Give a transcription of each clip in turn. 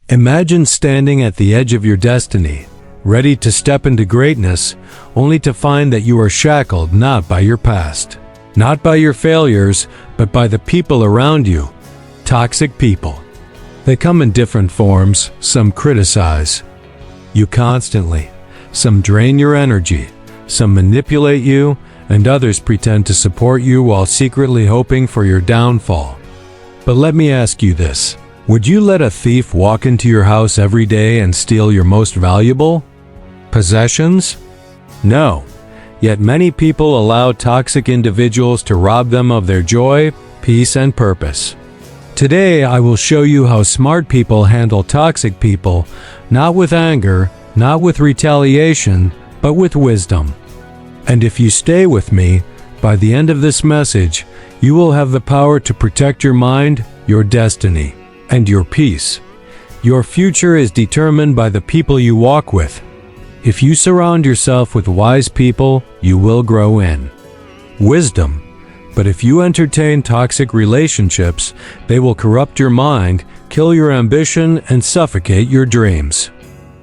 Imagine standing at the edge of your destiny, ready to step into greatness, only to find that you are shackled not by your past, not by your failures, but by the people around you. Toxic people. They come in different forms. Some criticize you constantly, some drain your energy, some manipulate you, and others pretend to support you while secretly hoping for your downfall. But let me ask you this. Would you let a thief walk into your house every day and steal your most valuable possessions? No. Yet many people allow toxic individuals to rob them of their joy, peace, and purpose. Today, I will show you how smart people handle toxic people, not with anger, not with retaliation, but with wisdom. And if you stay with me, by the end of this message, you will have the power to protect your mind, your destiny, and your peace. Your future is determined by the people you walk with. If you surround yourself with wise people, you will grow in wisdom. But if you entertain toxic relationships, they will corrupt your mind, kill your ambition, and suffocate your dreams.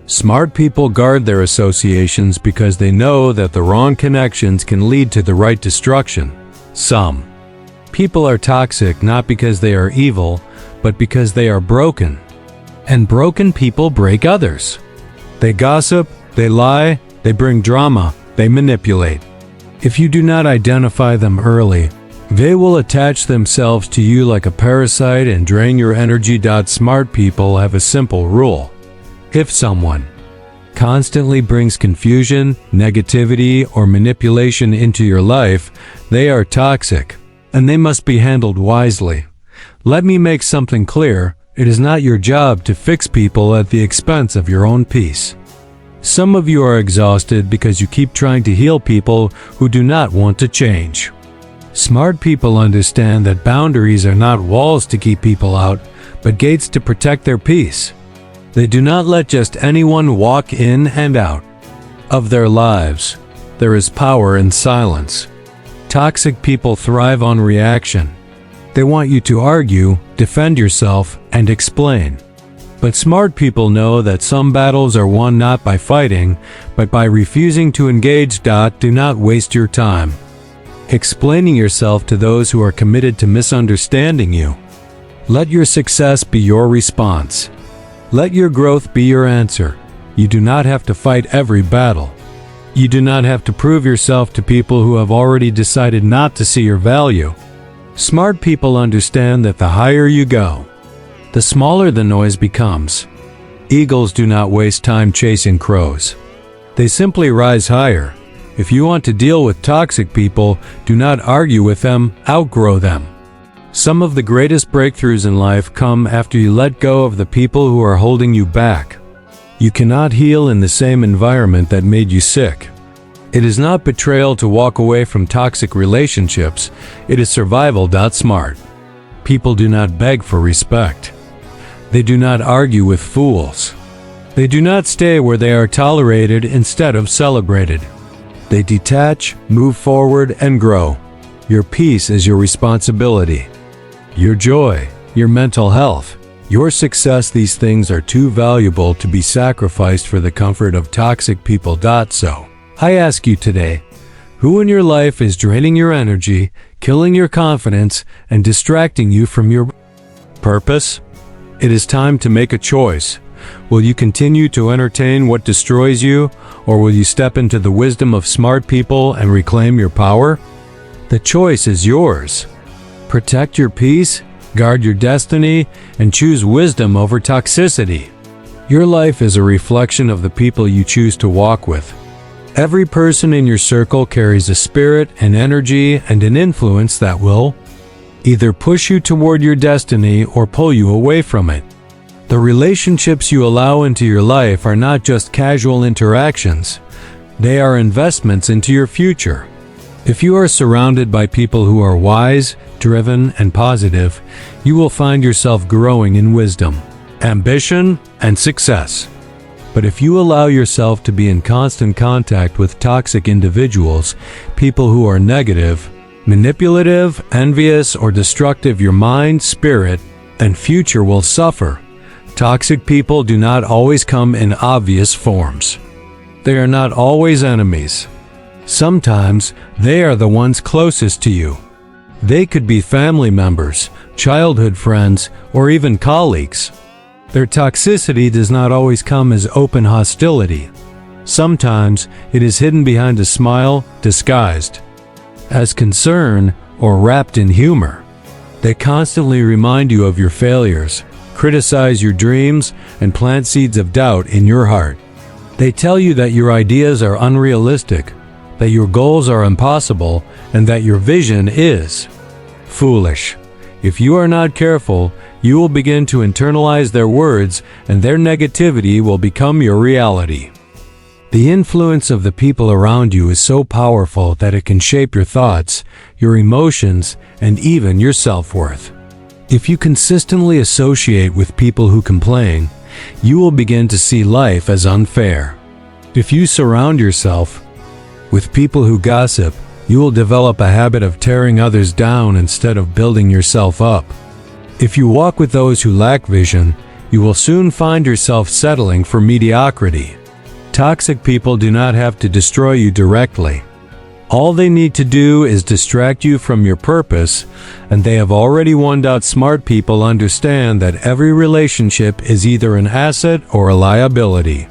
Smart people guard their associations because they know that the wrong connections can lead to the right destruction. Some people are toxic not because they are evil, but because they are broken. And broken people break others. They gossip, they lie, they bring drama, they manipulate. If you do not identify them early, they will attach themselves to you like a parasite and drain your energy. Smart people have a simple rule. If someone constantly brings confusion, negativity, or manipulation into your life, they are toxic, and they must be handled wisely. Let me make something clear. It is not your job to fix people at the expense of your own peace. Some of you are exhausted because you keep trying to heal people who do not want to change. Smart people understand that boundaries are not walls to keep people out, but gates to protect their peace. They do not let just anyone walk in and out of their lives. There is power in silence. Toxic people thrive on reaction. They want you to argue, defend yourself, and explain. But smart people know that some battles are won not by fighting, but by refusing to engage. Do not waste your time explaining yourself to those who are committed to misunderstanding you. Let your success be your response. Let your growth be your answer. You do not have to fight every battle. You do not have to prove yourself to people who have already decided not to see your value. Smart people understand that the higher you go, the smaller the noise becomes. Eagles do not waste time chasing crows. They simply rise higher. If you want to deal with toxic people, do not argue with them, outgrow them. Some of the greatest breakthroughs in life come after you let go of the people who are holding you back. You cannot heal in the same environment that made you sick. It is not betrayal to walk away from toxic relationships. It is survival. Smart people do not beg for respect. They do not argue with fools. They do not stay where they are tolerated instead of celebrated. They detach, move forward, and grow. Your peace is your responsibility. Your joy, your mental health, your success, these things are too valuable to be sacrificed for the comfort of toxic people. So, I ask you today, who in your life is draining your energy, killing your confidence, and distracting you from your purpose? It is time to make a choice. Will you continue to entertain what destroys you, or will you step into the wisdom of smart people and reclaim your power? The choice is yours. Protect your peace, guard your destiny, and choose wisdom over toxicity. Your life is a reflection of the people you choose to walk with. Every person in your circle carries a spirit, an energy, and an influence that will either push you toward your destiny or pull you away from it. The relationships you allow into your life are not just casual interactions. They are investments into your future. If you are surrounded by people who are wise, driven, and positive, you will find yourself growing in wisdom, ambition, and success. But if you allow yourself to be in constant contact with toxic individuals, people who are negative, manipulative, envious, or destructive, your mind, spirit, and future will suffer. Toxic people do not always come in obvious forms. They are not always enemies. Sometimes they are the ones closest to you. They could be family members, childhood friends, or even colleagues. Their toxicity does not always come as open hostility. Sometimes it is hidden behind a smile, disguised as concern or wrapped in humor. They constantly remind you of your failures, criticize your dreams, and plant seeds of doubt in your heart. They tell you that your ideas are unrealistic, that your goals are impossible, and that your vision is foolish. If you are not careful, you will begin to internalize their words, and their negativity will become your reality. The influence of the people around you is so powerful that it can shape your thoughts, your emotions, and even your self-worth. If you consistently associate with people who complain, you will begin to see life as unfair. If you surround yourself with people who gossip, you will develop a habit of tearing others down instead of building yourself up. If you walk with those who lack vision, you will soon find yourself settling for mediocrity. Toxic people do not have to destroy you directly. All they need to do is distract you from your purpose, and they have already won out. Smart people understand that every relationship is either an asset or a liability.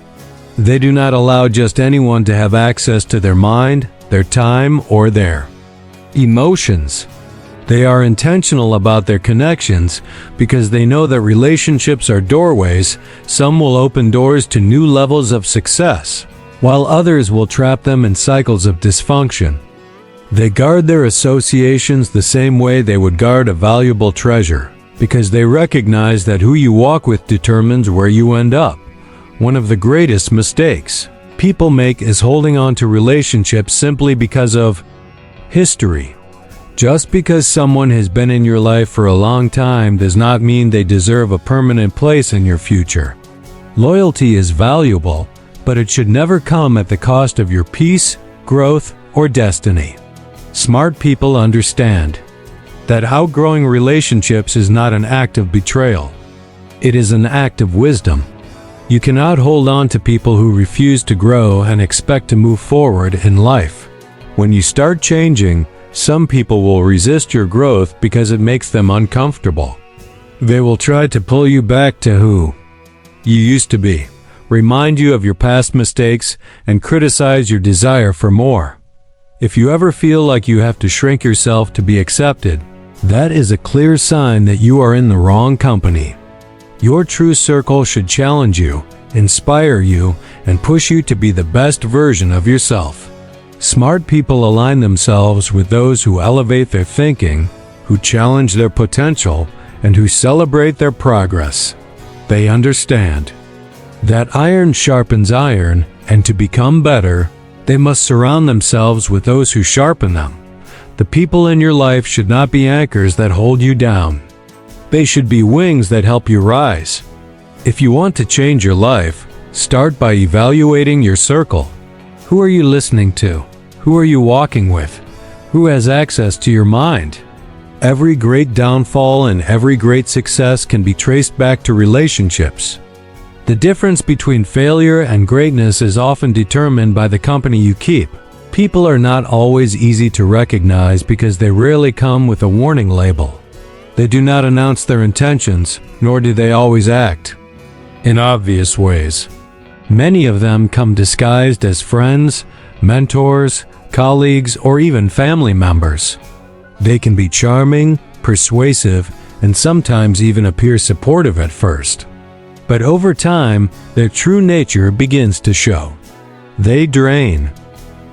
They do not allow just anyone to have access to their mind, their time, or their emotions. They are intentional about their connections because they know that relationships are doorways. Some will open doors to new levels of success, while others will trap them in cycles of dysfunction. They guard their associations the same way they would guard a valuable treasure, because they recognize that who you walk with determines where you end up. One of the greatest mistakes people make is holding on to relationships simply because of history. Just because someone has been in your life for a long time does not mean they deserve a permanent place in your future. Loyalty is valuable, but it should never come at the cost of your peace, growth, or destiny. Smart people understand that outgrowing relationships is not an act of betrayal. It is an act of wisdom. You cannot hold on to people who refuse to grow and expect to move forward in life. When you start changing, some people will resist your growth because it makes them uncomfortable. They will try to pull you back to who you used to be, remind you of your past mistakes, and criticize your desire for more. If you ever feel like you have to shrink yourself to be accepted, that is a clear sign that you are in the wrong company. Your true circle should challenge you, inspire you, and push you to be the best version of yourself. Smart people align themselves with those who elevate their thinking, who challenge their potential, and who celebrate their progress. They understand that iron sharpens iron, and to become better, they must surround themselves with those who sharpen them. The people in your life should not be anchors that hold you down. They should be wings that help you rise. If you want to change your life, start by evaluating your circle. Who are you listening to? Who are you walking with? Who has access to your mind? Every great downfall and every great success can be traced back to relationships. The difference between failure and greatness is often determined by the company you keep. People are not always easy to recognize because they rarely come with a warning label. They do not announce their intentions, nor do they always act in obvious ways. Many of them come disguised as friends, mentors, colleagues, or even family members. They can be charming, persuasive, and sometimes even appear supportive at first. But over time, their true nature begins to show. They drain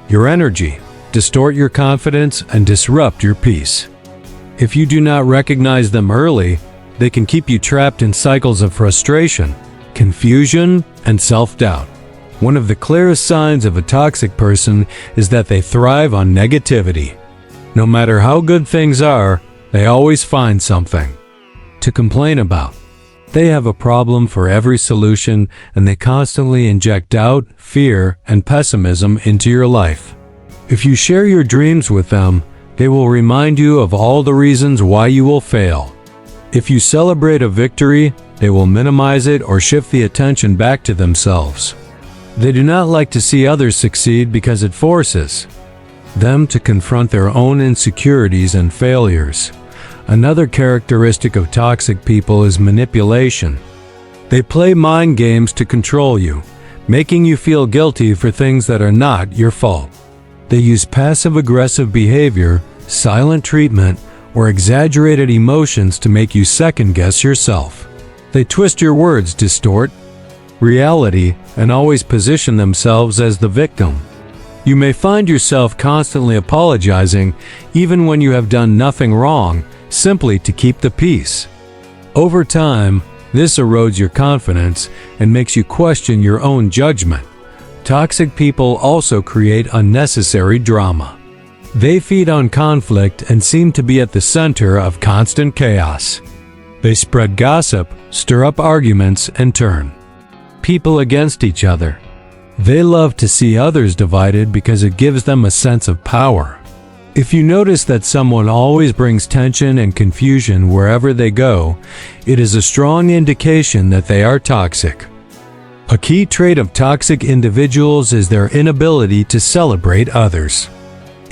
your energy, distort your confidence, and disrupt your peace. If you do not recognize them early, they can keep you trapped in cycles of frustration, confusion, and self-doubt. One of the clearest signs of a toxic person is that they thrive on negativity. No matter how good things are, they always find something to complain about. They have a problem for every solution, and they constantly inject doubt, fear, and pessimism into your life. If you share your dreams with them, they will remind you of all the reasons why you will fail. If you celebrate a victory, they will minimize it or shift the attention back to themselves. They do not like to see others succeed because it forces them to confront their own insecurities and failures. Another characteristic of toxic people is manipulation. They play mind games to control you, making you feel guilty for things that are not your fault. They use passive-aggressive behavior, silent treatment, or exaggerated emotions to make you second-guess yourself. They twist your words, distort reality, and always position themselves as the victim. You may find yourself constantly apologizing, even when you have done nothing wrong, simply to keep the peace. Over time, this erodes your confidence and makes you question your own judgment. Toxic people also create unnecessary drama. They feed on conflict and seem to be at the center of constant chaos. They spread gossip, stir up arguments, and turn people against each other. They love to see others divided because it gives them a sense of power. If you notice that someone always brings tension and confusion wherever they go, it is a strong indication that they are toxic. A key trait of toxic individuals is their inability to celebrate others.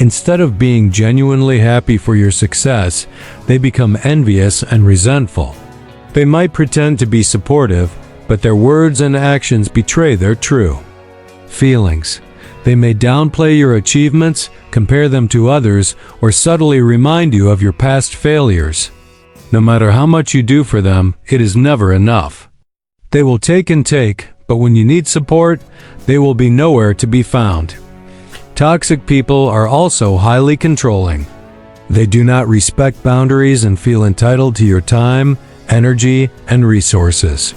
Instead of being genuinely happy for your success, they become envious and resentful. They might pretend to be supportive, but their words and actions betray their true feelings. They may downplay your achievements, compare them to others, or subtly remind you of your past failures. No matter how much you do for them, it is never enough. They will take and take, but when you need support, they will be nowhere to be found. Toxic people are also highly controlling. They do not respect boundaries and feel entitled to your time, energy, and resources.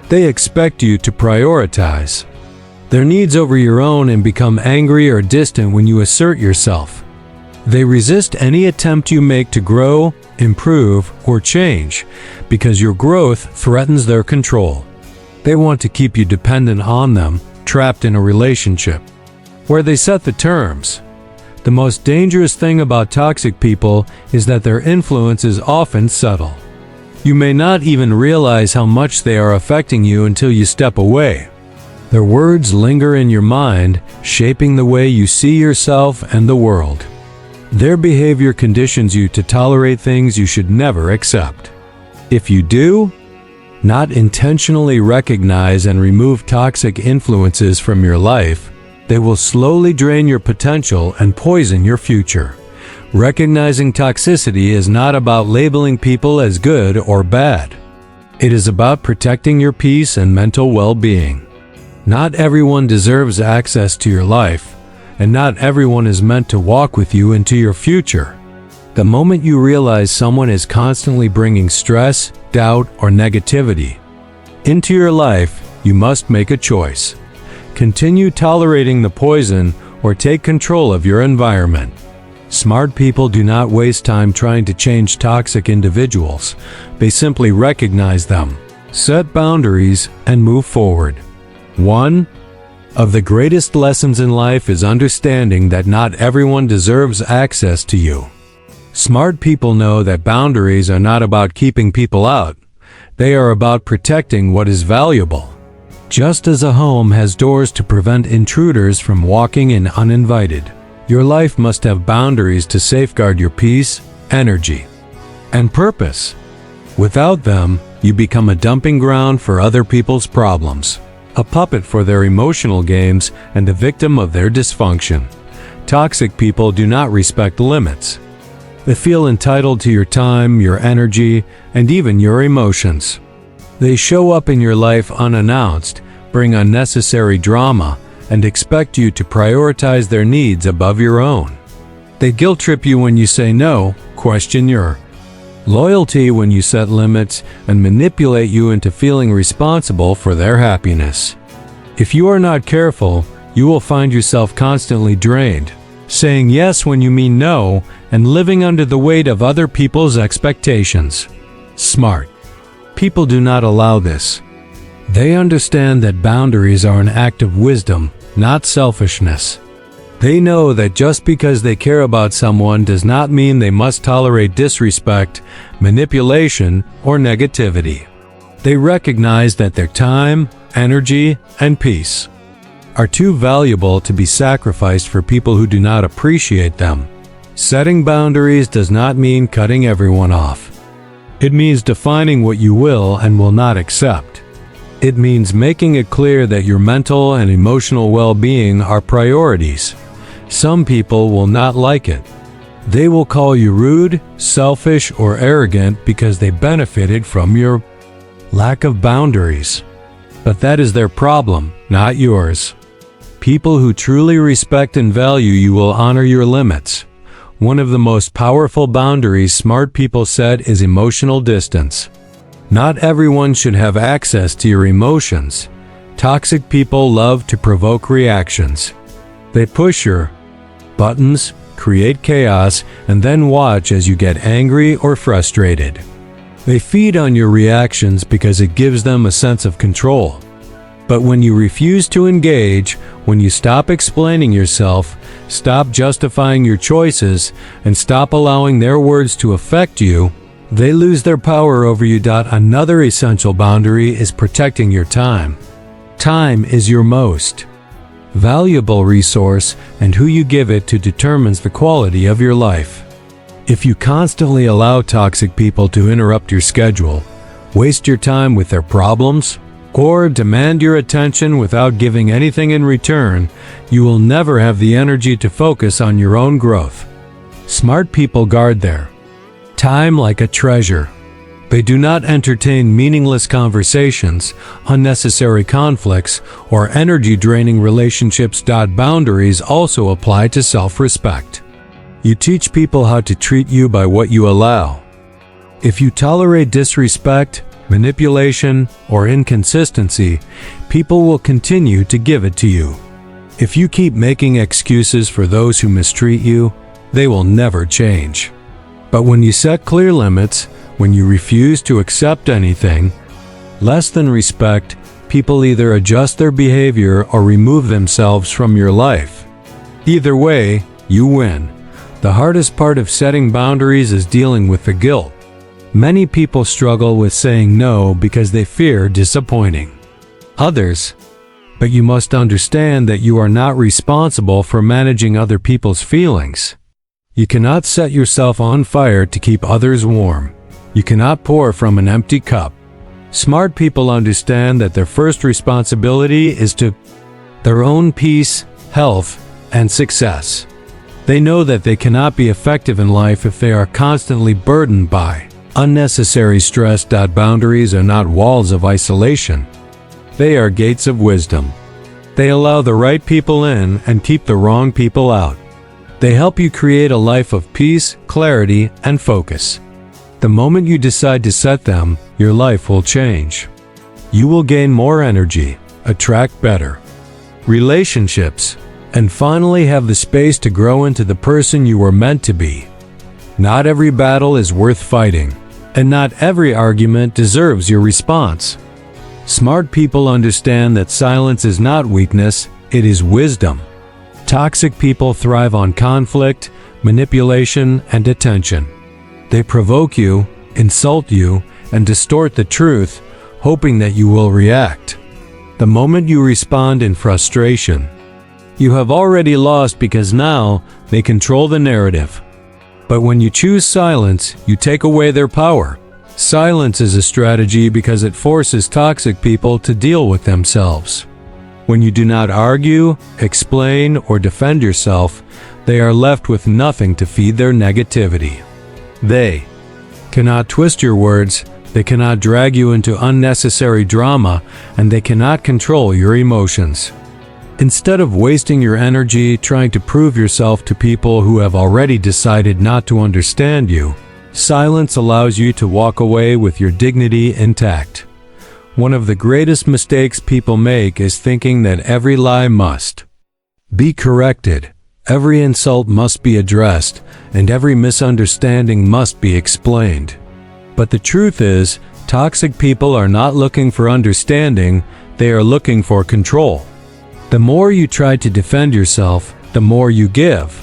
They expect you to prioritize their needs over your own and become angry or distant when you assert yourself. They resist any attempt you make to grow, improve, or change because your growth threatens their control. They want to keep you dependent on them, trapped in a relationship where they set the terms. The most dangerous thing about toxic people is that their influence is often subtle. You may not even realize how much they are affecting you until you step away. Their words linger in your mind, shaping the way you see yourself and the world. Their behavior conditions you to tolerate things you should never accept. If you do not intentionally recognize and remove toxic influences from your life, they will slowly drain your potential and poison your future. Recognizing toxicity is not about labeling people as good or bad. It is about protecting your peace and mental well-being. Not everyone deserves access to your life, and not everyone is meant to walk with you into your future. The moment you realize someone is constantly bringing stress, doubt, or negativity into your life, you must make a choice. Continue tolerating the poison or take control of your environment. Smart people do not waste time trying to change toxic individuals. They simply recognize them, set boundaries, and move forward. One of the greatest lessons in life is understanding that not everyone deserves access to you. Smart people know that boundaries are not about keeping people out. They are about protecting what is valuable. Just as a home has doors to prevent intruders from walking in uninvited, your life must have boundaries to safeguard your peace, energy, and purpose. Without them, you become a dumping ground for other people's problems, a puppet for their emotional games, and a victim of their dysfunction. Toxic people do not respect limits. They feel entitled to your time, your energy, and even your emotions. They show up in your life unannounced, bring unnecessary drama, and expect you to prioritize their needs above your own. They guilt-trip you when you say no, question your loyalty when you set limits, and manipulate you into feeling responsible for their happiness. If you are not careful, you will find yourself constantly drained, saying yes when you mean no, and living under the weight of other people's expectations. Smart people do not allow this. They understand that boundaries are an act of wisdom, not selfishness. They know that just because they care about someone does not mean they must tolerate disrespect, manipulation, or negativity. They recognize that their time, energy, and peace are too valuable to be sacrificed for people who do not appreciate them. Setting boundaries does not mean cutting everyone off. It means defining what you will and will not accept. It means making it clear that your mental and emotional well-being are priorities. Some people will not like it. They will call you rude, selfish, or arrogant because they benefited from your lack of boundaries. But that is their problem, not yours. People who truly respect and value you will honor your limits. One of the most powerful boundaries smart people set is emotional distance. Not everyone should have access to your emotions. Toxic people love to provoke reactions. They push your buttons, create chaos, and then watch as you get angry or frustrated. They feed on your reactions because it gives them a sense of control. But when you refuse to engage, when you stop explaining yourself, stop justifying your choices, and stop allowing their words to affect you, they lose their power over you. Another essential boundary is protecting your time. Time is your most valuable resource, and who you give it to determines the quality of your life. If you constantly allow toxic people to interrupt your schedule, waste your time with their problems, or demand your attention without giving anything in return, you will never have the energy to focus on your own growth. Smart people guard their time like a treasure. They do not entertain meaningless conversations, unnecessary conflicts, or energy-draining relationships. Boundaries also apply to self-respect. You teach people how to treat you by what you allow. If you tolerate disrespect, manipulation, or inconsistency, people will continue to give it to you. If you keep making excuses for those who mistreat you, they will never change. But when you set clear limits, when you refuse to accept anything less than respect, people either adjust their behavior or remove themselves from your life. Either way, you win. The hardest part of setting boundaries is dealing with the guilt. Many people struggle with saying no because they fear disappointing others. But you must understand that you are not responsible for managing other people's feelings. You cannot set yourself on fire to keep others warm. You cannot pour from an empty cup. Smart people understand that their first responsibility is to their own peace, health, and success. They know that they cannot be effective in life if they are constantly burdened by unnecessary stress. Boundaries are not walls of isolation. They are gates of wisdom. They allow the right people in and keep the wrong people out. They help you create a life of peace, clarity, and focus. The moment you decide to set them, your life will change. You will gain more energy, attract better relationships, and finally have the space to grow into the person you were meant to be. Not every battle is worth fighting, and not every argument deserves your response. Smart people understand that silence is not weakness, it is wisdom. Toxic people thrive on conflict, manipulation, and attention. They provoke you, insult you, and distort the truth, hoping that you will react. The moment you respond in frustration, you have already lost because now they control the narrative. But when you choose silence, you take away their power. Silence is a strategy because it forces toxic people to deal with themselves. When you do not argue, explain, or defend yourself, they are left with nothing to feed their negativity. They cannot twist your words, they cannot drag you into unnecessary drama, and they cannot control your emotions. Instead of wasting your energy trying to prove yourself to people who have already decided not to understand you, silence allows you to walk away with your dignity intact. One of the greatest mistakes people make is thinking that every lie must be corrected, every insult must be addressed, and every misunderstanding must be explained. But the truth is, toxic people are not looking for understanding, they are looking for control. The more you try to defend yourself, the more you give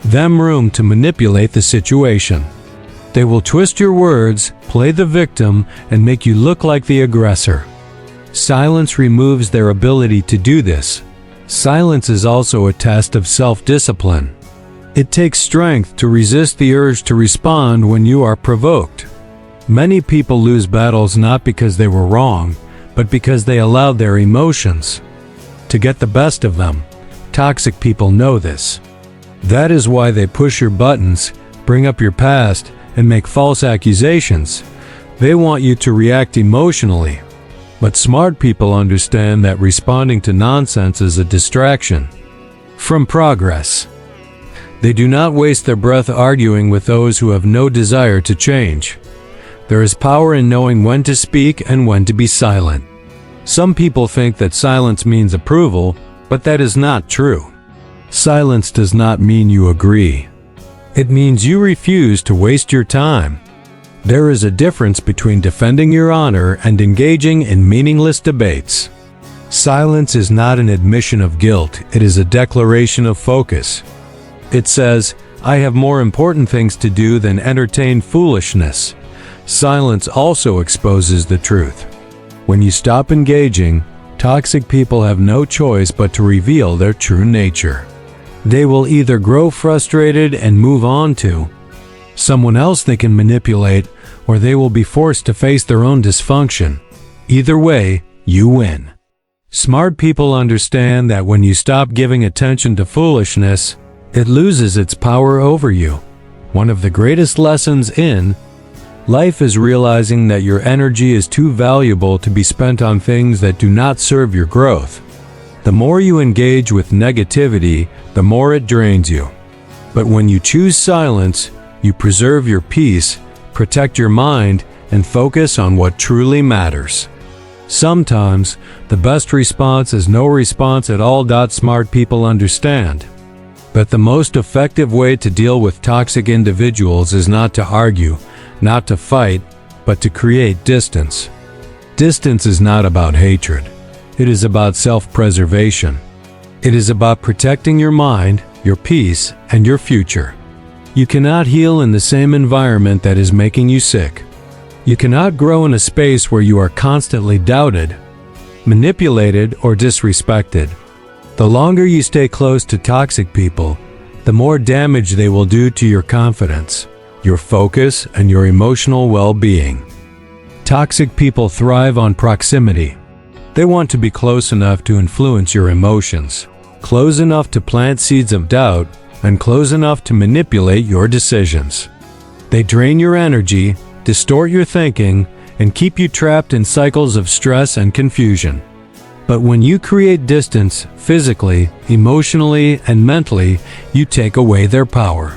them room to manipulate the situation. They will twist your words, play the victim, and make you look like the aggressor. Silence removes their ability to do this. Silence is also a test of self-discipline. It takes strength to resist the urge to respond when you are provoked. Many people lose battles not because they were wrong, but because they allowed their emotions to get the best of them. Toxic people know this. That is why they push your buttons, bring up your past, and make false accusations. They want you to react emotionally. But smart people understand that responding to nonsense is a distraction from progress. They do not waste their breath arguing with those who have no desire to change. There is power in knowing when to speak and when to be silent. Some people think that silence means approval, but that is not true. Silence does not mean you agree. It means you refuse to waste your time. There is a difference between defending your honor and engaging in meaningless debates. Silence is not an admission of guilt, it is a declaration of focus. It says, I have more important things to do than entertain foolishness. Silence also exposes the truth. When you stop engaging, toxic people have no choice but to reveal their true nature. They will either grow frustrated and move on to someone else they can manipulate, or they will be forced to face their own dysfunction. Either way, you win. Smart people understand that when you stop giving attention to foolishness, it loses its power over you. One of the greatest lessons in life is realizing that your energy is too valuable to be spent on things that do not serve your growth. The more you engage with negativity, the more it drains you. But when you choose silence, you preserve your peace, protect your mind, and focus on what truly matters. Sometimes, the best response is no response at all. Smart people understand. But the most effective way to deal with toxic individuals is not to argue, not to fight, but to create distance. Distance is not about hatred. It is about self-preservation. It is about protecting your mind, your peace, and your future. You cannot heal in the same environment that is making you sick. You cannot grow in a space where you are constantly doubted, manipulated, or disrespected. The longer you stay close to toxic people, the more damage they will do to your confidence, your focus, and your emotional well-being. Toxic people thrive on proximity. They want to be close enough to influence your emotions, close enough to plant seeds of doubt, and close enough to manipulate your decisions. They drain your energy, distort your thinking, and keep you trapped in cycles of stress and confusion. But when you create distance, physically, emotionally, and mentally, you take away their power.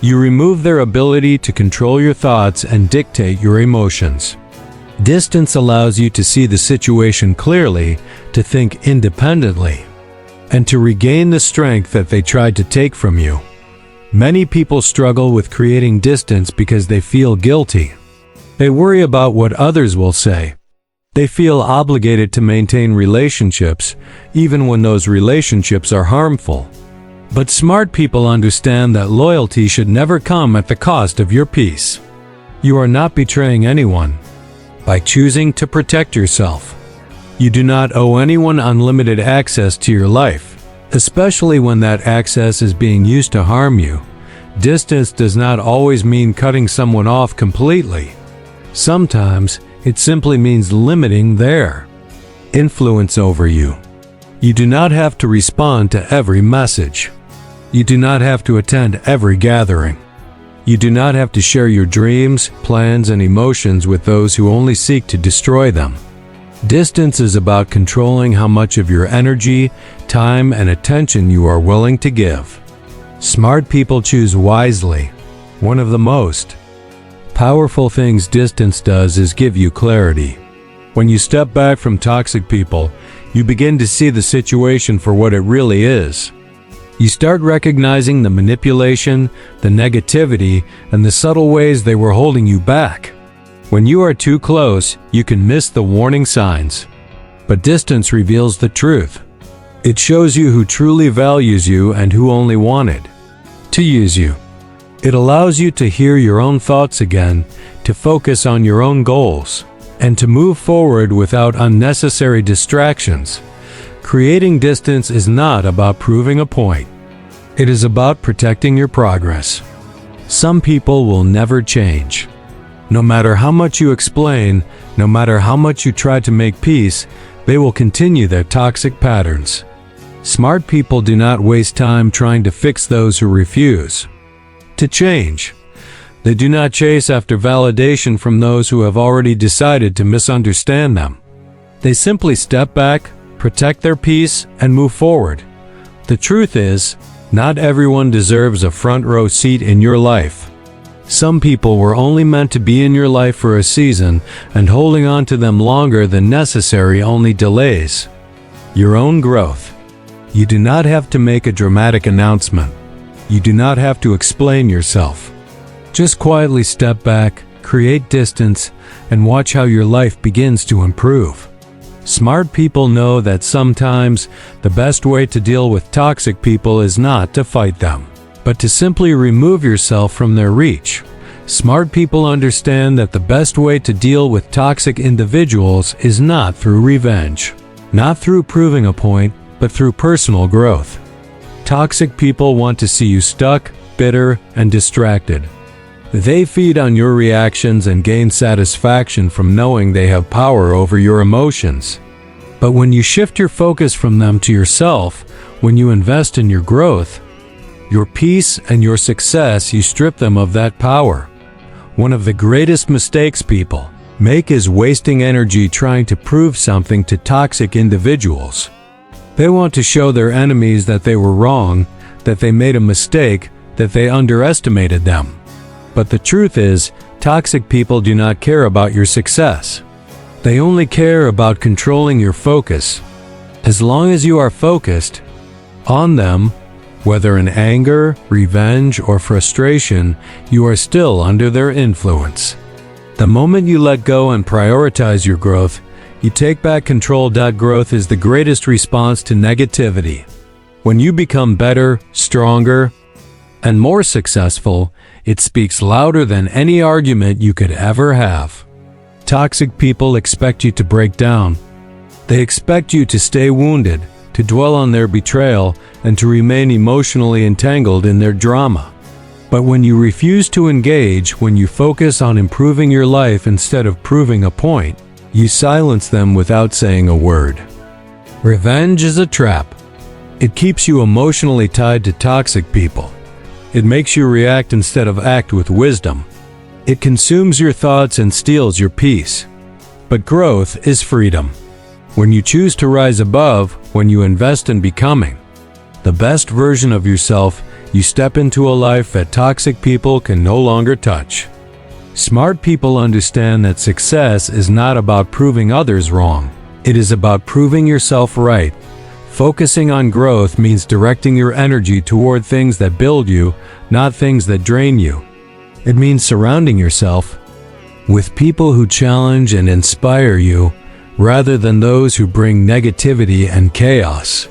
You remove their ability to control your thoughts and dictate your emotions. Distance allows you to see the situation clearly, to think independently, and to regain the strength that they tried to take from you. Many people struggle with creating distance because they feel guilty. They worry about what others will say. They feel obligated to maintain relationships, even when those relationships are harmful. But smart people understand that loyalty should never come at the cost of your peace. You are not betraying anyone by choosing to protect yourself. You do not owe anyone unlimited access to your life, especially when that access is being used to harm you. Distance does not always mean cutting someone off completely. Sometimes it simply means limiting their influence over you. You do not have to respond to every message. You do not have to attend every gathering. You do not have to share your dreams, plans, and emotions with those who only seek to destroy them. Distance is about controlling how much of your energy, time, and attention you are willing to give. Smart people choose wisely. One of the most powerful things distance does is give you clarity. When you step back from toxic people, you begin to see the situation for what it really is. You start recognizing the manipulation, the negativity, and the subtle ways they were holding you back. When you are too close, you can miss the warning signs. But distance reveals the truth. It shows you who truly values you and who only wanted to use you. It allows you to hear your own thoughts again, to focus on your own goals, and to move forward without unnecessary distractions. Creating distance is not about proving a point. It is about protecting your progress. Some people will never change. No matter how much you explain, no matter how much you try to make peace, they will continue their toxic patterns. Smart people do not waste time trying to fix those who refuse to change. They do not chase after validation from those who have already decided to misunderstand them. They simply step back, protect their peace, and move forward. The truth is, not everyone deserves a front row seat in your life. Some people were only meant to be in your life for a season, and holding on to them longer than necessary only delays your own growth. You do not have to make a dramatic announcement. You do not have to explain yourself. Just quietly step back, create distance, and watch how your life begins to improve. Smart people know that sometimes the best way to deal with toxic people is not to fight them, but to simply remove yourself from their reach. Smart people understand that the best way to deal with toxic individuals is not through revenge, not through proving a point, but through personal growth. Toxic people want to see you stuck, bitter, and distracted. They feed on your reactions and gain satisfaction from knowing they have power over your emotions. But when you shift your focus from them to yourself, when you invest in your growth, your peace, and your success, you strip them of that power. One of the greatest mistakes people make is wasting energy trying to prove something to toxic individuals. They want to show their enemies that they were wrong, that they made a mistake, that they underestimated them. But the truth is, toxic people do not care about your success. They only care about controlling your focus. As long as you are focused on them, whether in anger, revenge, or frustration, you are still under their influence. The moment you let go and prioritize your growth, you take back control. Growth is the greatest response to negativity. When you become better, stronger, and more successful, it speaks louder than any argument you could ever have. Toxic people expect you to break down. They expect you to stay wounded, to dwell on their betrayal, and to remain emotionally entangled in their drama. But when you refuse to engage, when you focus on improving your life instead of proving a point, you silence them without saying a word. Revenge is a trap. It keeps you emotionally tied to toxic people. It makes you react instead of act with wisdom. It consumes your thoughts and steals your peace. But growth is freedom. When you choose to rise above, when you invest in becoming the best version of yourself, you step into a life that toxic people can no longer touch. Smart people understand that success is not about proving others wrong. It is about proving yourself right. Focusing on growth means directing your energy toward things that build you, not things that drain you. It means surrounding yourself with people who challenge and inspire you, rather than those who bring negativity and chaos.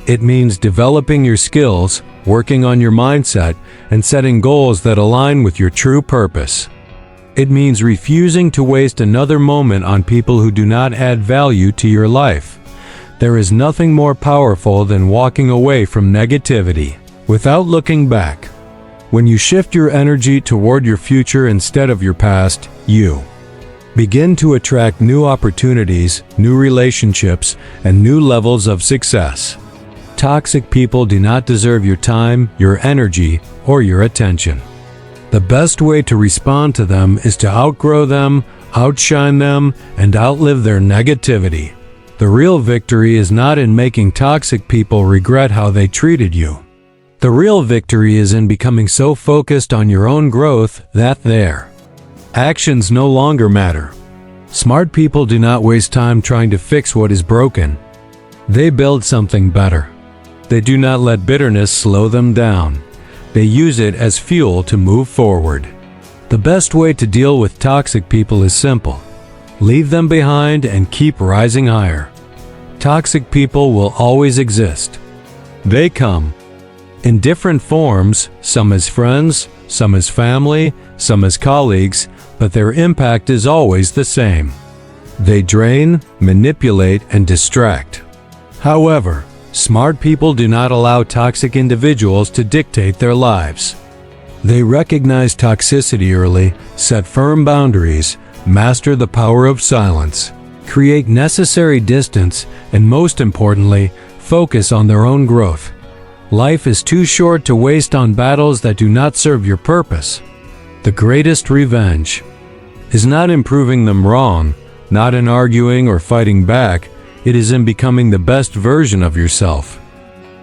It means developing your skills, working on your mindset, and setting goals that align with your true purpose. It means refusing to waste another moment on people who do not add value to your life. There is nothing more powerful than walking away from negativity without looking back. When you shift your energy toward your future instead of your past, you begin to attract new opportunities, new relationships, and new levels of success. Toxic people do not deserve your time, your energy, or your attention. The best way to respond to them is to outgrow them, outshine them, and outlive their negativity. The real victory is not in making toxic people regret how they treated you. The real victory is in becoming so focused on your own growth that their actions no longer matter. Smart people do not waste time trying to fix what is broken. They build something better. They do not let bitterness slow them down. They use it as fuel to move forward. The best way to deal with toxic people is simple. Leave them behind and keep rising higher. Toxic people will always exist. They come in different forms, some as friends, some as family, some as colleagues, but their impact is always the same. They drain, manipulate, and distract. However, smart people do not allow toxic individuals to dictate their lives. They recognize toxicity early, set firm boundaries, master the power of silence, create necessary distance, and most importantly, focus on their own growth. Life is too short to waste on battles that do not serve your purpose. The greatest revenge is not in proving them wrong, not in arguing or fighting back. It is in becoming the best version of yourself.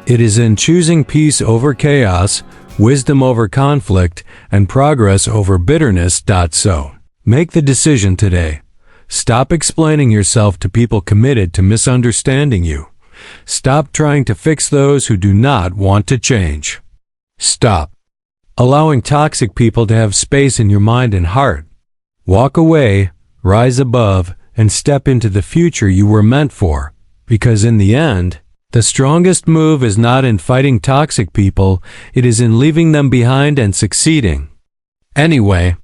It is in choosing peace over chaos, wisdom over conflict, and progress over bitterness. So, make the decision today. Stop explaining yourself to people committed to misunderstanding you. Stop trying to fix those who do not want to change. Stop allowing toxic people to have space in your mind and heart. Walk away, rise above, and step into the future you were meant for. Because in the end, the strongest move is not in fighting toxic people, it is in leaving them behind and succeeding. Anyway,